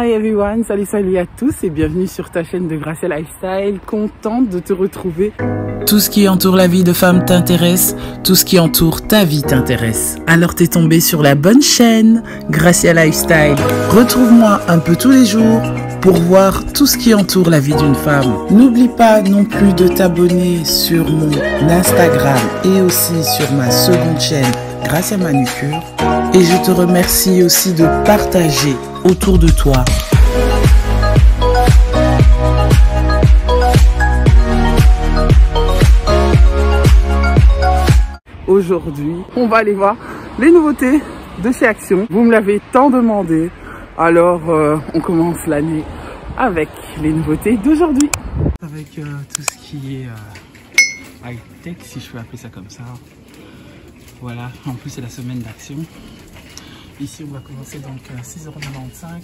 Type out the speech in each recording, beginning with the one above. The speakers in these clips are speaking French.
Hi everyone, salut à tous et bienvenue sur ta chaîne de Gracia Lifestyle, contente de te retrouver. Tout ce qui entoure la vie de femme t'intéresse, tout ce qui entoure ta vie t'intéresse. Alors t'es tombé sur la bonne chaîne, Gracia Lifestyle. Retrouve-moi un peu tous les jours pour voir tout ce qui entoure la vie d'une femme. N'oublie pas non plus de t'abonner sur mon Instagram et aussi sur ma seconde chaîne, Gracia Manucure. Et je te remercie aussi de partager autour de toi. Aujourd'hui, on va aller voir les nouveautés de chez Action. Vous me l'avez tant demandé, alors on commence l'année avec les nouveautés d'aujourd'hui. Avec tout ce qui est high-tech, si je peux appeler ça comme ça. Voilà, en plus c'est la semaine d'Action. Ici on va commencer donc à 6,95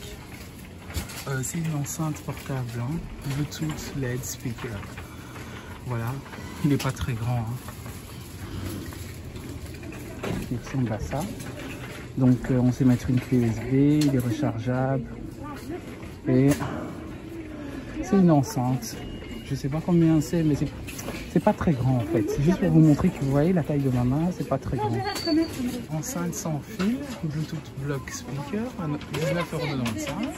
€. C'est une enceinte portable, hein, Bluetooth LED speaker. Voilà, il n'est pas très grand. Il ressemble à ça. Donc on sait mettre une clé USB, il est rechargeable. Et c'est une enceinte. Je sais pas combien c'est, mais c'est pas très grand en fait. C'est juste pour vous montrer que vous voyez la taille de ma main, c'est pas très grand. Enceinte sans fil, Bluetooth block speaker, à 19,95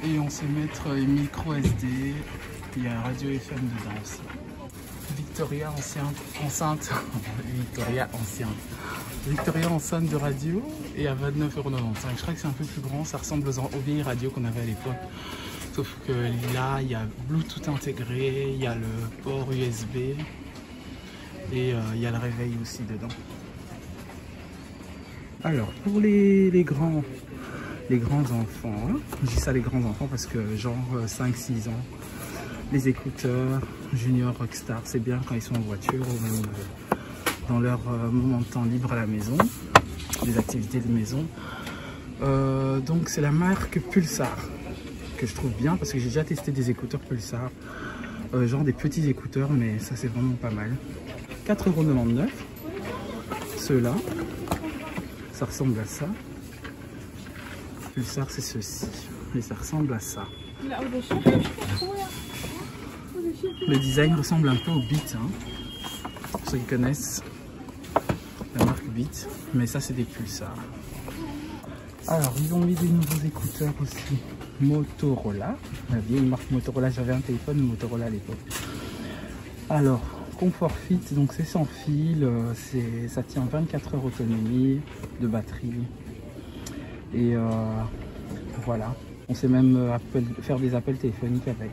€. Et on sait mettre une micro SD, il y a un radio FM dedans aussi. Victoria enceinte de radio et à 29,95 €. Je crois que c'est un peu plus grand, ça ressemble aux vieilles radios qu'on avait à l'époque. Sauf que là, il y a Bluetooth intégré, il y a le port USB et il y a le réveil aussi dedans. Alors, pour les grands enfants, hein, je dis ça les grands enfants parce que genre 5-6 ans, les écouteurs Junior Rockstar, c'est bien quand ils sont en voiture ou même dans leur moment de temps libre à la maison, des activités de maison. Donc c'est la marque Pulsar que je trouve bien parce que j'ai déjà testé des écouteurs Pulsar, genre des petits écouteurs, mais ça c'est vraiment pas mal. 4,99 €. Ceux-là, ça ressemble à ça. Pulsar c'est ceci, et ça ressemble à ça. Le design ressemble un peu au Beat, hein, pour ceux qui connaissent la marque Beat, mais ça c'est des Pulsar. Alors ils ont mis des nouveaux écouteurs aussi Motorola, la vieille marque Motorola. J'avais un téléphone Motorola à l'époque. Alors Comfort Fit, donc c'est sans fil, ça tient 24 heures autonomie de batterie et voilà, on sait même faire des appels téléphoniques avec.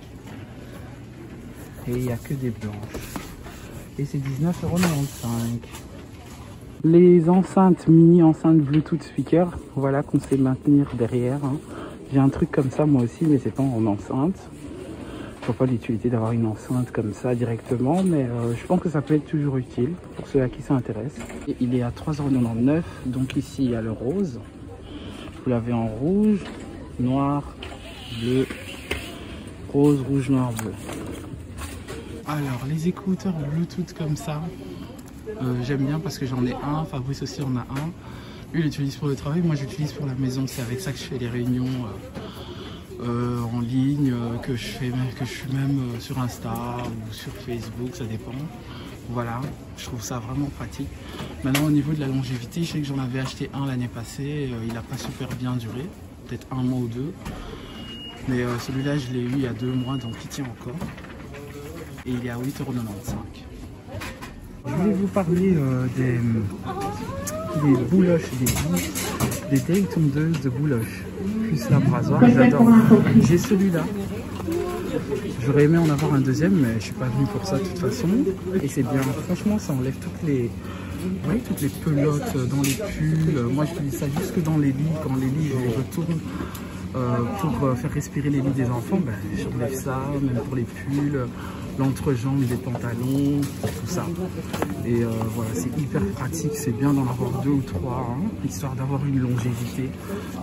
Et il n'y a que des blanches. Et c'est 19,95 €. Les enceintes mini enceintes Bluetooth speaker, voilà qu'on sait maintenir derrière. Hein. J'ai un truc comme ça moi aussi, mais c'est pas en enceinte. Je vois pas l'utilité d'avoir une enceinte comme ça directement, mais je pense que ça peut être toujours utile pour ceux à qui ça intéresse. Et il est à 3,99 €. Donc ici il y a le rose. Vous l'avez en rouge, noir, bleu, rose, rouge, noir, bleu. Alors les écouteurs Bluetooth comme ça, j'aime bien parce que j'en ai un, Fabrice aussi en a un. Lui il l'utilise pour le travail, moi j'utilise pour la maison, c'est avec ça que je fais les réunions en ligne, que je suis même sur Insta ou sur Facebook, ça dépend. Voilà, je trouve ça vraiment pratique. Maintenant au niveau de la longévité, je sais que j'en avais acheté un l'année passée, il n'a pas super bien duré, peut-être un mois ou deux. Mais celui-là je l'ai eu il y a 2 mois, donc il tient encore. Et il est à 8,95 €. Je voulais vous parler des bouloches, des vieilles tondeuses de bouloches, plus l'abrasoir, j'adore. J'ai celui-là. J'aurais aimé en avoir un deuxième, mais je suis pas venu pour ça de toute façon. Et c'est bien, franchement, ça enlève toutes les pelotes dans les pulls. Moi, j'utilise ça jusque dans les lits, quand les lits je les retourne. Pour faire respirer les lits des enfants, ben, j'enlève ça, même pour les pulls, l'entrejambe des pantalons, tout ça. Et voilà, c'est hyper pratique, c'est bien d'en avoir 2 ou 3, hein, histoire d'avoir une longévité.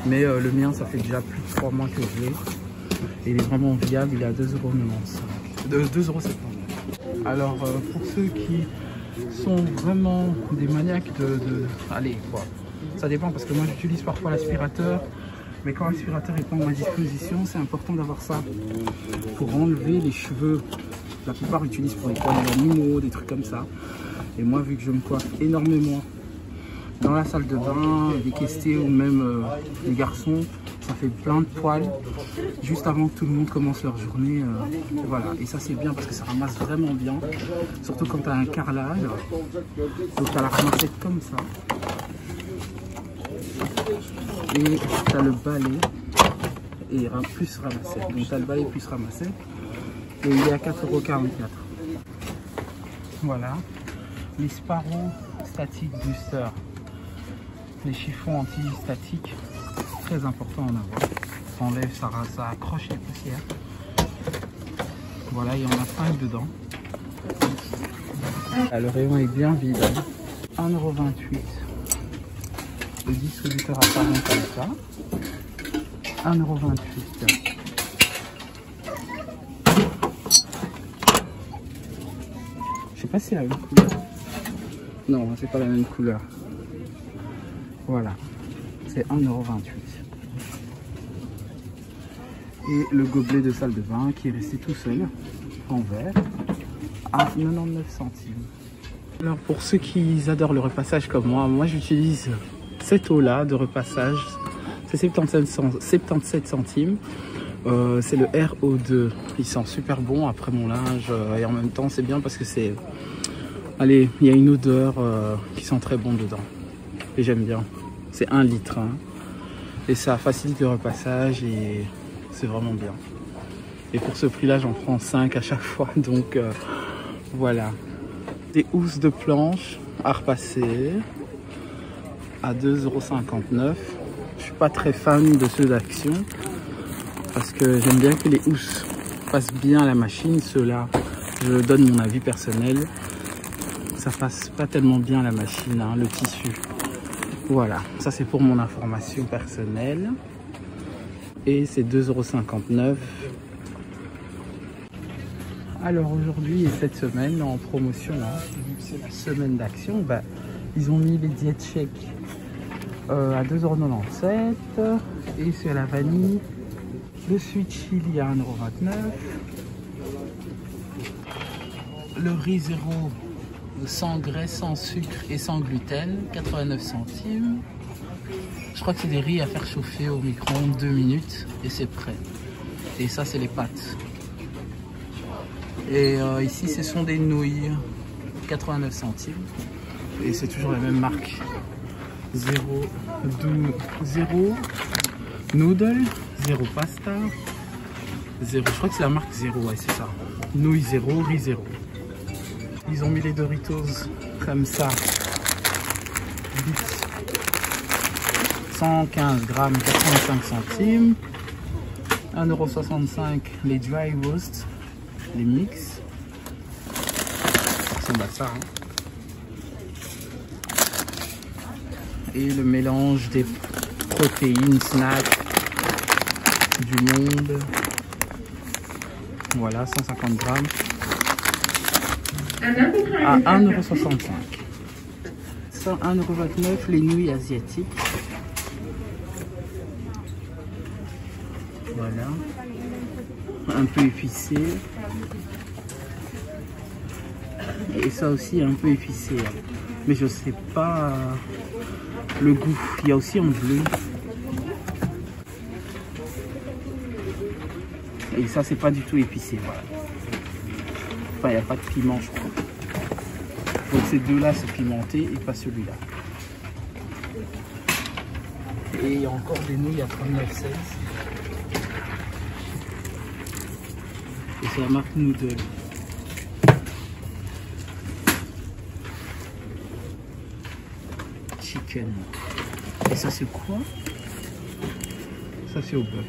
Mais le mien, ça fait déjà plus de 3 mois que je l'ai. Et il est vraiment viable, il est à 2,95 €. Alors pour ceux qui sont vraiment des maniaques allez quoi, Ça dépend parce que moi j'utilise parfois l'aspirateur. Mais quand l'aspirateur n'est pas à ma disposition, c'est important d'avoir ça pour enlever les cheveux. La plupart utilisent pour les poils animaux, des trucs comme ça. Et moi, vu que je me coiffe énormément dans la salle de bain, des questés ou même les garçons, ça fait plein de poils juste avant que tout le monde commence leur journée. Voilà, et ça c'est bien parce que ça ramasse vraiment bien, surtout quand tu as un carrelage. Donc tu as la ramassette comme ça. Et tu as le balai et plus ramassette. Donc tu as le balai plus ramassette. Et il est à 4,44 €. Voilà. Les Sparrow Static Booster. Les chiffons anti-statiques. Très important à en avoir. Ça enlève, ça accroche les poussières. Voilà, il y en a 5 dedans. Le rayon est bien vide. 1,28 €. Le distributeur apparent comme ça. 1,28 €. Je sais pas si c'est la même couleur. Non, c'est pas la même couleur. Voilà. C'est 1,28 €. Et le gobelet de salle de bain qui est resté tout seul en verre à 99 centimes. Alors pour ceux qui adorent le repassage comme moi j'utilise cette eau là de repassage. C'est 77 centimes. C'est le RO2. Il sent super bon après mon linge et en même temps c'est bien parce que c'est... Allez, il y a une odeur qui sent très bon dedans. Et j'aime bien. C'est 1 litre. Hein. Et ça facilite le repassage et c'est vraiment bien. Et pour ce prix là j'en prends 5 à chaque fois. Donc voilà. Des housses de planche à repasser à 2,59 €. Je suis pas très fan de ceux d'Action parce que j'aime bien que les housses passent bien à la machine. Ceux-là, je donne mon avis personnel, ça passe pas tellement bien à la machine, hein, le tissu. Voilà, ça c'est pour mon information personnelle. Et c'est 2,59 €. Alors aujourd'hui et cette semaine en promotion, hein, vu que c'est la semaine d'Action, bah, ils ont mis les diètes chèques à 2,97 € et c'est à la vanille. Le sweet chili à 1,29 €. Le riz zéro sans graisse, sans sucre et sans gluten, 89 centimes. Je crois que c'est des riz à faire chauffer au micro-ondes 2 minutes et c'est prêt. Et ça c'est les pâtes. Et ici ce sont des nouilles, 89 centimes. Et c'est toujours la même marque. 0 noodle, 0 pasta, 0. Je crois que c'est la marque 0, ouais c'est ça. Nouilles 0, riz 0. Ils ont mis les Doritos comme ça. 115 grammes, 85 centimes. 1,65 € les dry roast, les mix. Ça ressemble à ça. Hein. Et le mélange des protéines, snacks du monde. Voilà, 150 grammes. À 1,65 €. 1,29 € les nouilles asiatiques. Voilà. Un peu épicé. Et ça aussi un peu épicé. Mais je sais pas le goût. Il y a aussi en bleu. Et ça c'est pas du tout épicé. Voilà. Enfin il n'y a pas de piment je crois. Donc ces deux-là c'est pimenté et pas celui-là. Et il y a encore des nouilles à 39,16 €. Et c'est la marque Noodle. Chicken. Et ça c'est quoi? Ça c'est au bœuf.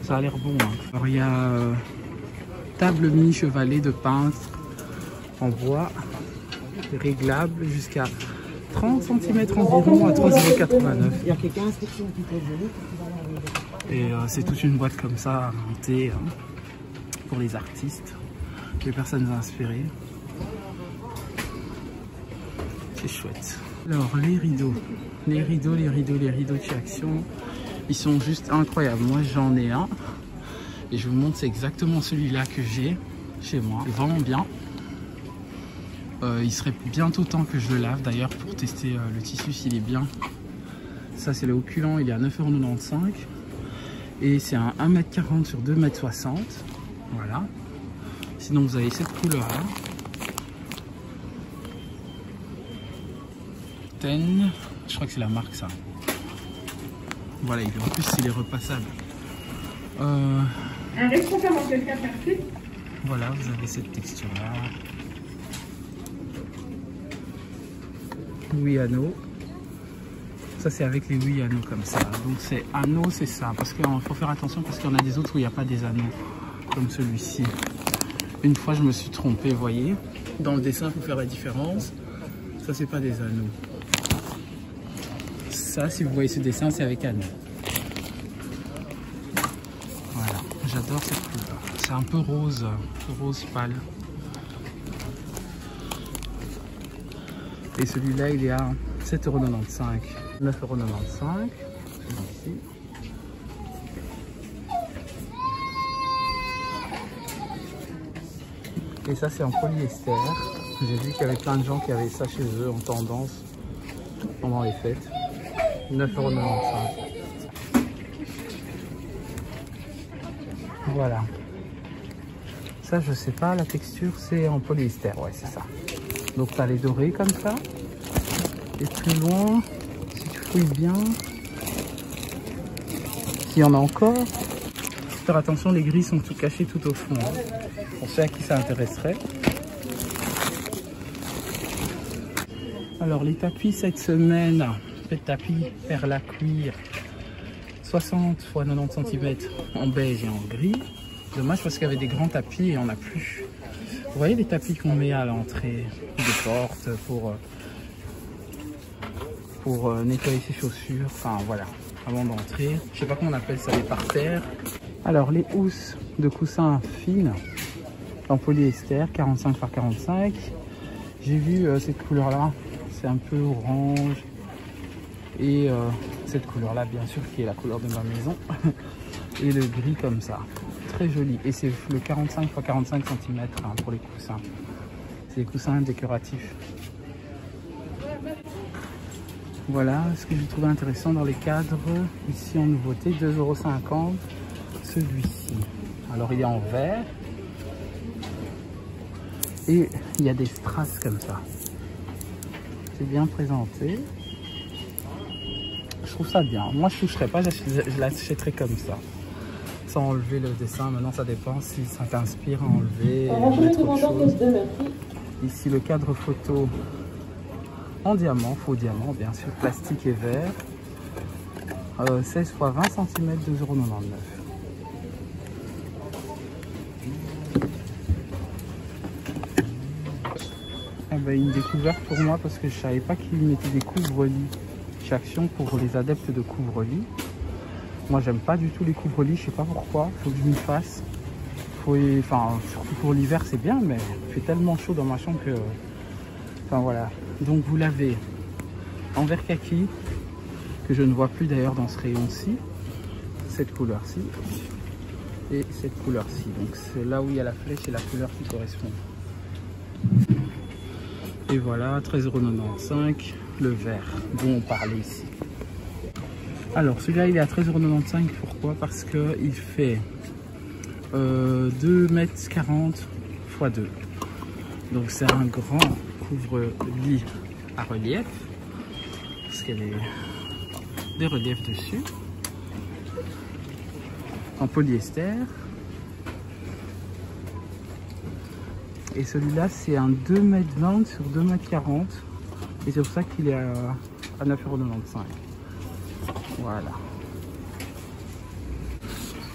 Ça a l'air bon. Hein. Alors il y a table mini chevalet de peintre en bois réglable jusqu'à 30 cm environ à 3,89 €. Et c'est toute une boîte comme ça montée hein, pour les artistes, les personnes inspirées. C'est chouette. Alors les rideaux de chez Action, ils sont juste incroyables. Moi j'en ai un et je vous montre, c'est exactement celui-là que j'ai chez moi. Il est vraiment bien. Il serait bientôt temps que je le lave d'ailleurs pour tester le tissu s'il est bien. Ça c'est le Oculant, il est à 9,95 €. Et c'est un 1,40 m sur 2,60 m. Voilà. Sinon vous avez cette couleur là. Je crois que c'est la marque ça. Voilà, en plus il est repassable. Un responsable en quelqu'un parfait. Voilà, vous avez cette texture là. 8 anneaux. Ça c'est avec les 8 anneaux comme ça. Donc c'est anneaux, c'est ça. Parce qu'il faut faire attention parce qu'il y en a des autres où il n'y a pas des anneaux. Comme celui-ci. Une fois je me suis trompé, vous voyez. Dans le dessin, il faut faire la différence. Ça c'est pas des anneaux. Ça, si vous voyez ce dessin, c'est avec anneaux. Voilà, j'adore cette couleur. C'est un peu rose pâle. Et celui-là, il est à 7,95 €, 9,95 €. Celui-ci. Et ça, c'est en polyester. J'ai vu qu'il y avait plein de gens qui avaient ça chez eux en tendance pendant les fêtes. 9,95 €. Voilà. Ça, je sais pas, la texture, c'est en polyester. Ouais, c'est ça. Donc, tu as les dorés comme ça. Et plus loin, si tu fouilles bien, s'il y en a encore, faire attention, les gris sont tout cachés tout au fond. Pour ceux à qui ça intéresserait. Alors, les tapis cette semaine. Tapis perla cuir 60 x 90 cm en beige et en gris. Dommage parce qu'il y avait des grands tapis et on n'a plus. Vous voyez les tapis qu'on met à l'entrée des portes pour nettoyer ses chaussures, enfin voilà, avant d'entrer. Je sais pas comment on appelle ça, les parterres. Alors les housses de coussins fines en polyester 45 x 45. J'ai vu cette couleur là, c'est un peu orange. Et cette couleur là bien sûr qui est la couleur de ma maison et le gris comme ça, très joli. Et c'est le 45 x 45 cm hein, pour les coussins, c'est des coussins décoratifs. Voilà ce que j'ai trouvé intéressant dans les cadres ici en nouveauté, 2,50 €. Celui-ci, alors il est en vert et il y a des strass comme ça, c'est bien présenté. Je trouve ça bien. Moi, je ne toucherais pas, je l'achèterais comme ça. Sans enlever le dessin. Maintenant, ça dépend si ça t'inspire à enlever. Ici, le cadre photo en diamant, faux diamant, bien sûr, plastique et verre. 16 x 20 cm, 2,99 €. Ah ben, une découverte pour moi parce que je ne savais pas qu'ils mettaient des couvre-lits chez Action pour les adeptes de couvre-lit. Moi j'aime pas du tout les couvre-lits, je sais pas pourquoi, faut que je m'y fasse. Enfin, surtout pour l'hiver c'est bien, mais il fait tellement chaud dans ma chambre que... Enfin voilà, donc vous l'avez en vert kaki, que je ne vois plus d'ailleurs dans ce rayon-ci, cette couleur-ci et cette couleur-ci. Donc c'est là où il y a la flèche et la couleur qui correspond. Et voilà, 13,95 €, le vert dont on parlait ici. Alors celui-là il est à 13,95 €, pourquoi? Parce qu'il fait 2,40 m x 2. Donc c'est un grand couvre-lit à relief, parce qu'il y a des reliefs dessus, en polyester. Et celui-là c'est un 2,20 m sur 2,40 m. Et c'est pour ça qu'il est à 9,95 €. Voilà.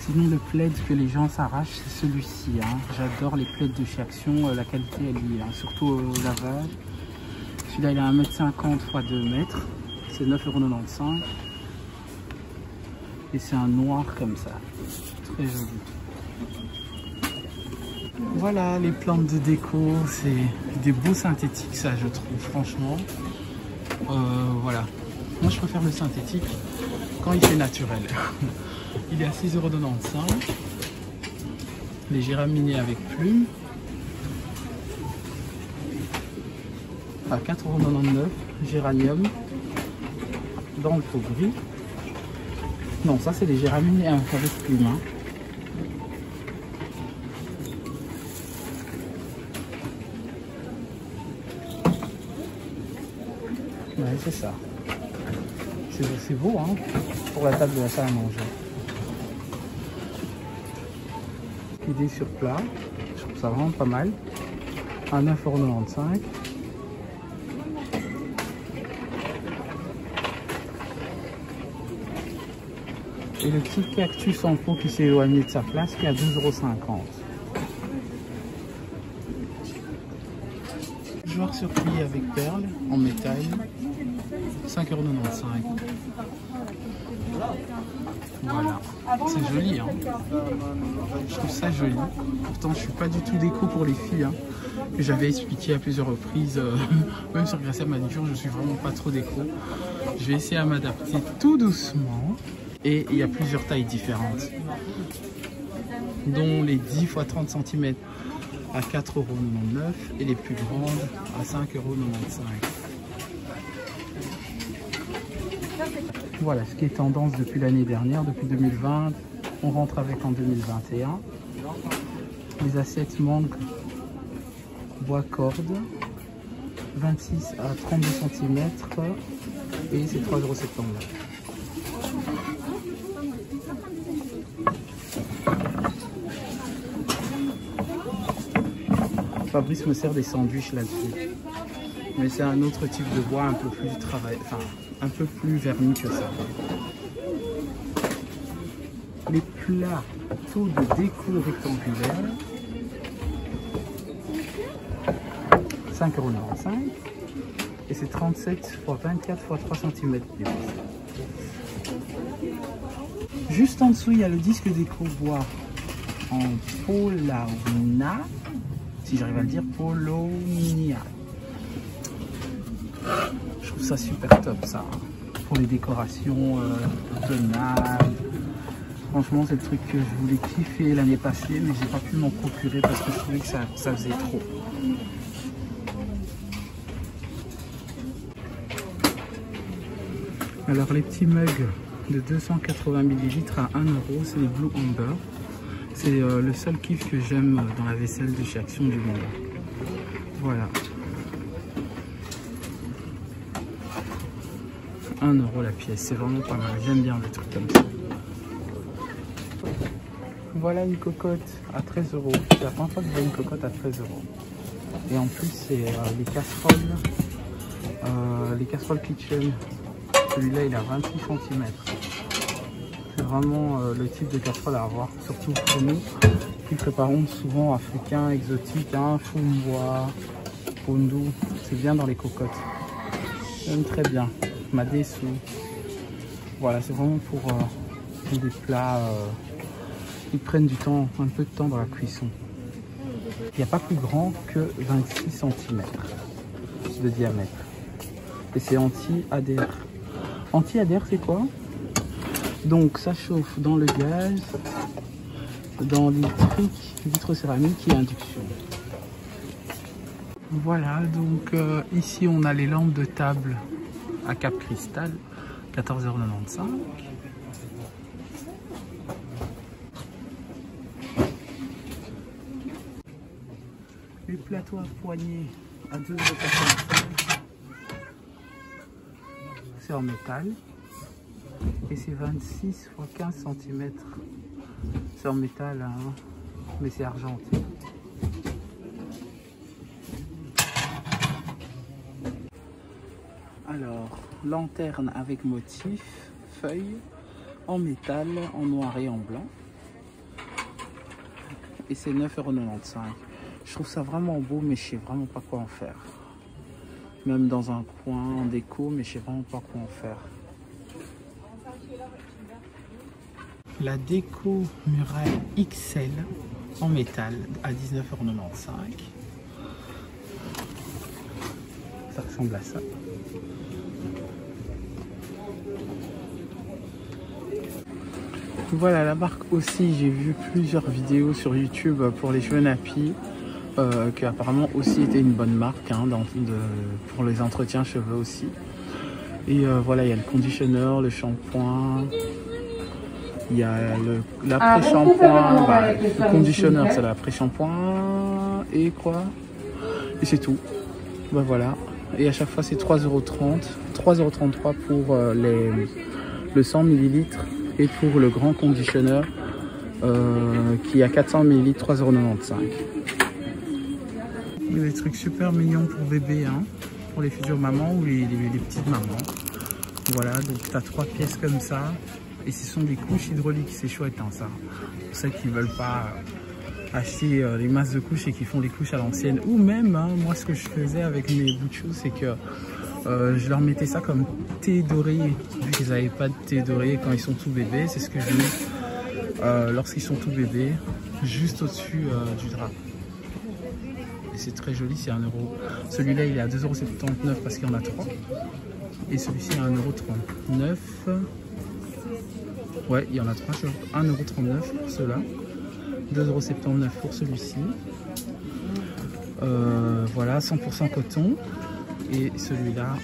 Sinon le plaid que les gens s'arrachent, c'est celui-ci. Hein. J'adore les plaids de chez Action, la qualité elle y est, hein, surtout au lavage. Celui-là il est à 1,50 m x 2 m. C'est 9,95 €. Et c'est un noir comme ça. Très joli. Voilà les plantes de déco, c'est des beaux synthétiques ça je trouve franchement. Voilà. Moi, je préfère le synthétique quand il fait naturel. Il est à 6,95 €. Les géraminées avec plumes à 4,99 €. Géranium dans le pot gris. Non, ça c'est les géraminées avec plumes. Hein. Ouais, c'est ça. C'est beau hein, pour la table de la salle à manger. Idée sur plat, je trouve ça vraiment pas mal. À 9,95 €. Et le petit cactus en pot qui s'est éloigné de sa place qui est à 2,50 €. Joueur surpris avec perles en métal, 5,95 €. Voilà, c'est joli, hein. Je trouve ça joli. Pourtant, je suis pas du tout déco pour les filles. Hein. J'avais expliqué à plusieurs reprises, même sur Gracia Manicure, je suis vraiment pas trop déco. Je vais essayer à m'adapter tout doucement. Et il y a plusieurs tailles différentes, dont les 10 x 30 cm à 4,99 € et les plus grandes à 5,95 €. Voilà ce qui est tendance depuis l'année dernière, depuis 2020. On rentre avec en 2021. Les assiettes mangue bois corde, 26 à 32 cm et c'est 3,79 €. Fabrice me sert des sandwichs là-dessus. Mais c'est un autre type de bois, un peu plus enfin un peu plus verni que ça. Les plats tout de déco rectangulaire, 5,95 € et c'est 37 x 24 x 3 cm. Juste en dessous, il y a le disque déco bois en Paulownia. Si j'arrive à le dire, Paulownia. Je trouve ça super top ça, pour les décorations de nappe. Franchement c'est le truc que je voulais kiffer l'année passée, mais j'ai pas pu m'en procurer parce que je trouvais que ça faisait trop. Alors les petits mugs de 280 ml à 1 €, c'est les Blue Amber. C'est le seul kiff que j'aime dans la vaisselle de chez Action du Monde. Voilà. 1 € la pièce, c'est vraiment pas mal. J'aime bien les trucs comme ça. Voilà une cocotte à 13 €. C'est la première fois que je vois une cocotte à 13 €. Et en plus, c'est les casseroles kitchen. Celui-là, il a 28 cm. C'est vraiment le type de casserole à avoir, surtout pour nous qui préparons souvent africains, exotiques, hein, fumbois, pondu. C'est bien dans les cocottes. J'aime très bien. Madesu. Voilà, c'est vraiment pour des plats qui prennent du temps, un peu de temps dans la cuisson. Il n'y a pas plus grand que 26 cm de diamètre. Et c'est anti-adhère. Anti-adhère, c'est quoi? Donc ça chauffe dans le gaz, dans l'électrique, vitrocéramique et induction. Voilà, donc ici on a les lampes de table à cap cristal, 14,95 €. Les plateaux à poignée à 2,95 €. C'est en métal. Et c'est 26 x 15 cm. C'est en métal, hein, mais c'est argenté. Alors, lanterne avec motif, feuille, en métal, en noir et en blanc. Et c'est 9,95 €. Je trouve ça vraiment beau, mais je sais vraiment pas quoi en faire. Même dans un coin en déco, mais je sais vraiment pas quoi en faire. La déco muraille XL en métal à 19,95 €. Ça ressemble à ça. Voilà, la marque aussi, j'ai vu plusieurs vidéos sur YouTube pour les cheveux nappy, qui apparemment aussi était une bonne marque hein, pour les entretiens cheveux aussi. Et voilà, il y a le conditionneur, le shampoing, il y a l'après-shampoing, le conditionneur c'est l'après-shampoing et quoi. Et c'est tout. Bah voilà. Et à chaque fois c'est 3,30 €, 3,33 € pour le 100 ml et pour le grand conditionneur qui a 400 ml, 3,95 €. Il y a des trucs super mignons pour bébé, hein, pour les futures mamans ou les petites mamans. Voilà, donc tu as 3 pièces comme ça. Et ce sont des couches hydrauliques, c'est chouette hein, ça. Pour ceux qui ne veulent pas acheter les masses de couches et qui font les couches à l'ancienne. Ou même, hein, moi ce que je faisais avec mes bouts de chou, c'est que je leur mettais ça comme thé doré. Vu qu'ils n'avaient pas de thé doré quand ils sont tout bébés, c'est ce que je mets lorsqu'ils sont tout bébés, juste au-dessus du drap. Et c'est très joli, c'est 1 €. Celui-là il est à 2,79 € parce qu'il y en a 3. Et celui-ci est à 1,39 €. Ouais, il y en a 3, 1,39 € pour ceux-là, 2,79 € pour celui-ci. Voilà, 100% coton. Et celui-là,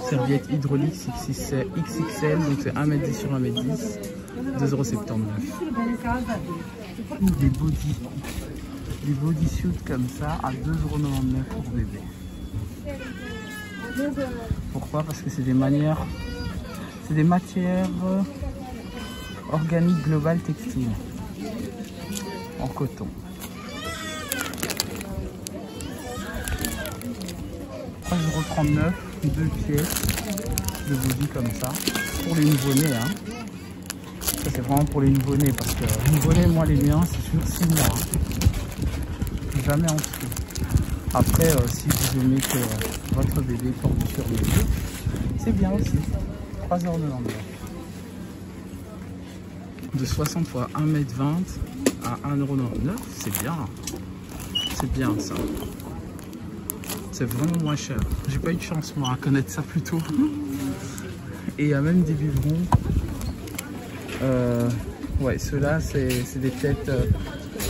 serviette hydraulique XXL, donc c'est 1,10 m sur 1,10 m, 2,79 €. Des bodysuits comme ça à 2,99 € pour bébé. Pourquoi? Parce que c'est des matières organiques globales textiles en coton. 3,39 €, 2 pièces de body comme ça pour les nouveau-nés. Hein. Ça c'est vraiment pour les nouveau-nés parce que les nouveau-nés, moi les miens c'est sur 6 mois. Hein. Jamais en dessous. Après si vous aimez que votre bébé porte sur les yeux, c'est bien aussi. 3,99 €. De 60 x 1,20 m à 1,99 €, c'est bien. C'est bien ça. C'est vraiment moins cher. J'ai pas eu de chance moi à connaître ça plus tôt. Et il y a même des biberons. Ouais, ceux-là c'est des têtes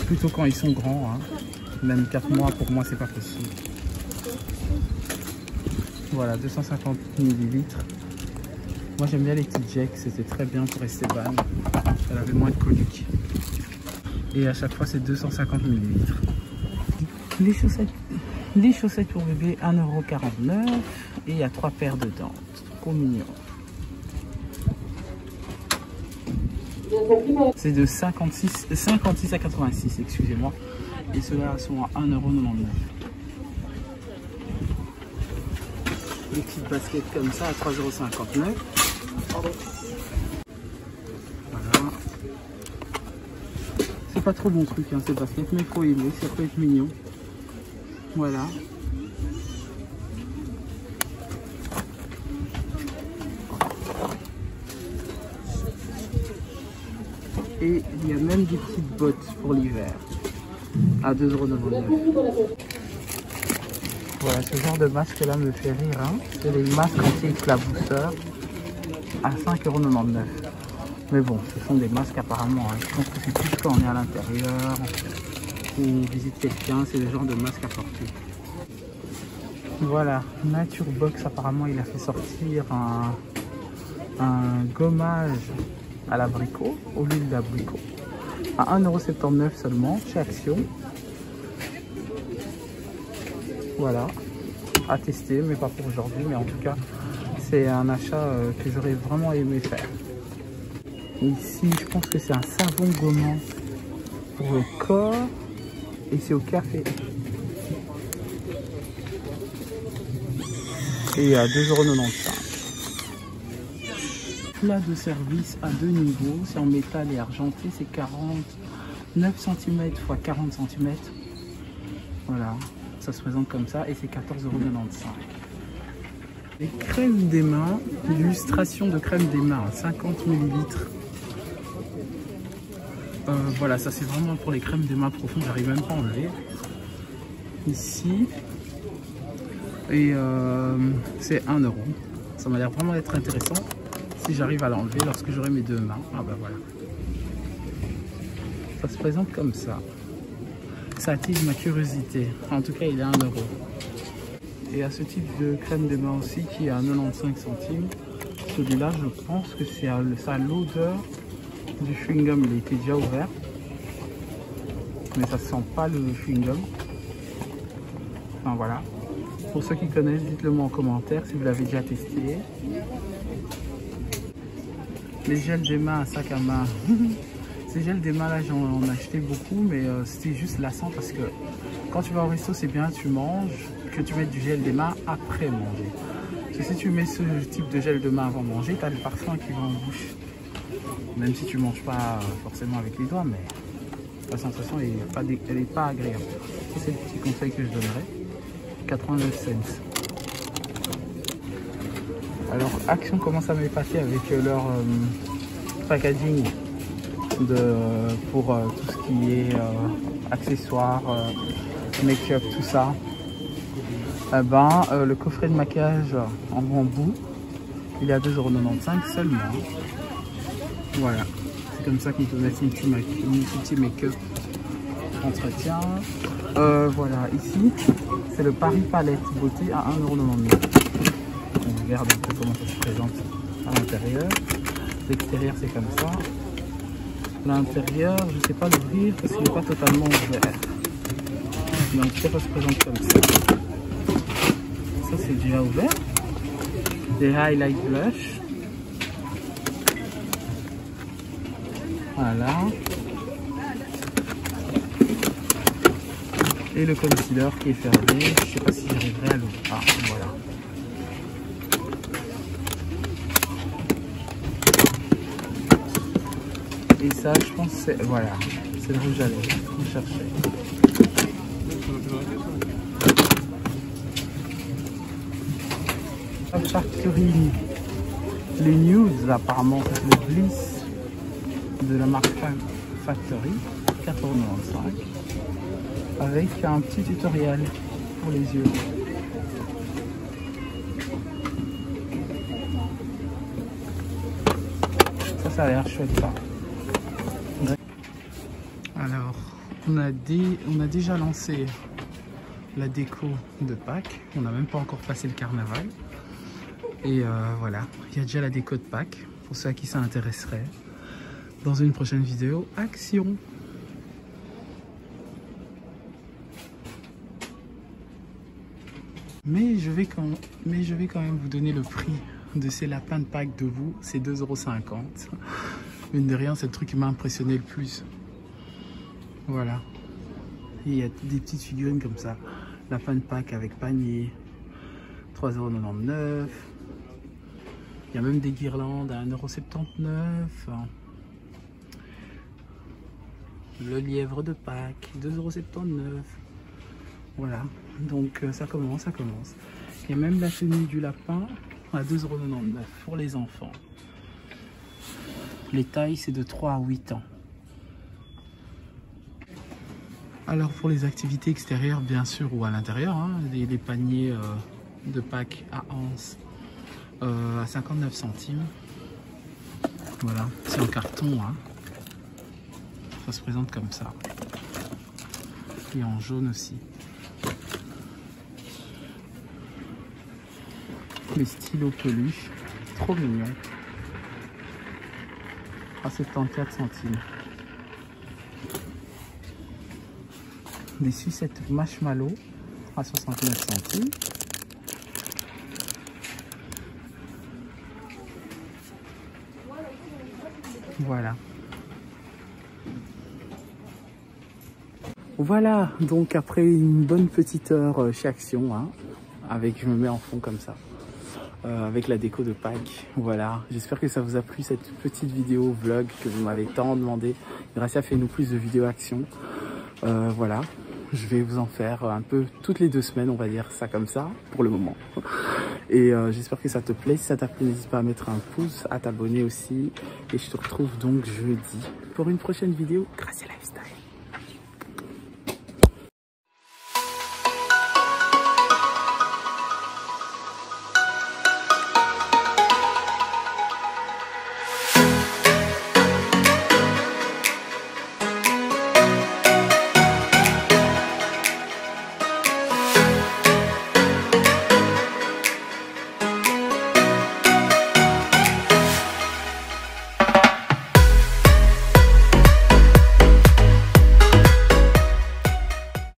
plutôt quand ils sont grands. Hein. Même 4 mois pour moi c'est pas possible. Voilà, 250 ml. Moi j'aime bien les petites Jack, c'était très bien pour Esteban. Elle avait moins de coliques. Et à chaque fois c'est 250 ml. Les chaussettes pour bébé 1,49 € et il y a 3 paires dedans. Trop mignon. C'est de 56 à 86, excusez-moi. Et ceux-là sont à 1,99 €. Des petites baskets comme ça à 3,59 €. Voilà. C'est pas trop bon truc hein, ces baskets, mais il faut aimer, ça peut être mignon. Voilà. Et il y a même des petites bottes pour l'hiver à 2,99 €. Voilà, ce genre de masque là me fait rire. Hein. C'est les masques anti-éclabousseurs à 5,99 €. Mais bon, ce sont des masques apparemment. Hein. Je pense que c'est plus quand on est à l'intérieur ou on visite quelqu'un, c'est le genre de masque à porter. Voilà, Nature Box apparemment il a fait sortir un gommage à l'abricot, au lieu d'abricot, à 1,79 € seulement chez Action. Voilà, à tester, mais pas pour aujourd'hui, mais en tout cas c'est un achat que j'aurais vraiment aimé faire. Ici je pense que c'est un savon gommant pour le corps et c'est au café. Et à 2,95 €. Plat de service à 2 niveaux, c'est en métal et argenté, c'est 49 cm x 40 cm. Voilà, ça se présente comme ça et c'est 14,95 €. Les crèmes des mains, l'illustration de crème des mains, 50 ml. Voilà, ça c'est vraiment pour les crèmes des mains profondes, j'arrive même pas à enlever. Ici, et c'est 1 €. Ça m'a l'air vraiment d'être intéressant si j'arrive à l'enlever lorsque j'aurai mes 2 mains. Ah bah voilà. Ça se présente comme ça. Ça attise ma curiosité. En tout cas, il est à 1 €. Et à ce type de crème de main aussi qui est à 95 centimes. Celui-là, je pense que ça a l'odeur du chewing-gum. Il était déjà ouvert. Mais ça sent pas le chewing-gum. Enfin voilà. Pour ceux qui connaissent, dites-le moi en commentaire si vous l'avez déjà testé. Les gels des mains à sac à main. Ces gels des mains là, j'en ai acheté beaucoup, mais c'était juste lassant parce que quand tu vas au resto, c'est bien, tu manges, que tu mets du gel des mains après manger. Parce que si tu mets ce type de gel de main avant manger, tu as le parfum qui va en bouche. Même si tu ne manges pas forcément avec les doigts, mais la sensation elle n'est pas agréable. Ça, c'est le petit conseil que je donnerais. 89 cents. Alors, Action commence à m'épater avec leur packaging pour tout ce qui est accessoires, make-up, tout ça. Le coffret de maquillage en bambou, il est à 2,95 € seulement. Voilà, c'est comme ça qu'on peut mettre une petite make-up entretien. Voilà, ici, c'est le Paris Palette Beauté à 1,99 €. On regarde un peu comment ça se présente à l'intérieur. L'extérieur, c'est comme ça. L'intérieur, je ne sais pas l'ouvrir parce qu'il n'est pas totalement ouvert. Mais en tout cas, ça se présente comme ça. Ça, c'est déjà ouvert. Des highlight blush. Voilà. Et le concealer qui est fermé. Je ne sais pas si j'arriverai à l'ouvrir. Ah, voilà. Et ça, je pense, c'est voilà, c'est le rouge à lèvres qu'on cherchait. Factory, les nudes, apparemment, c'est le Bliss de la marque Factory, 4,95 €, avec un petit tutoriel pour les yeux. Ça a l'air chouette, ça. Alors, on a déjà lancé la déco de Pâques. On n'a même pas encore passé le carnaval. Et voilà, il y a déjà la déco de Pâques, pour ceux à qui ça intéresserait. Dans une prochaine vidéo, action! Mais je vais quand même vous donner le prix de ces lapins de Pâques de vous. C'est 2,50 €. Mine de rien, c'est le truc qui m'a impressionné le plus. Voilà. Et il y a des petites figurines comme ça. Lapin de Pâques avec panier, 3,99 €. Il y a même des guirlandes à 1,79 €. Le lièvre de Pâques, 2,79 €. Voilà. Donc ça commence. Il y a même la tenue du lapin à 2,99 € pour les enfants. Les tailles, c'est de 3 à 8 ans. Alors pour les activités extérieures, bien sûr, ou à l'intérieur, hein, les paniers de Pâques à anse à 59 centimes. Voilà, c'est en carton. Hein. Ça se présente comme ça. Et en jaune aussi. Les stylos peluches, trop mignons. À 74 centimes. Des sucettes marshmallow à 69 centimes. Voilà. Voilà, donc après une bonne petite heure chez Action, hein, je me mets en fond comme ça. Avec la déco de Pâques. Voilà, j'espère que ça vous a plu cette petite vidéo vlog que vous m'avez tant demandé. Gracia, fais-nous plus de vidéos Action. Voilà, je vais vous en faire un peu toutes les 2 semaines, on va dire ça comme ça, pour le moment. Et j'espère que ça te plaît. Si ça t'a plu, n'hésite pas à mettre un pouce, à t'abonner aussi. Et je te retrouve donc jeudi pour une prochaine vidéo. Gracia Lifestyle.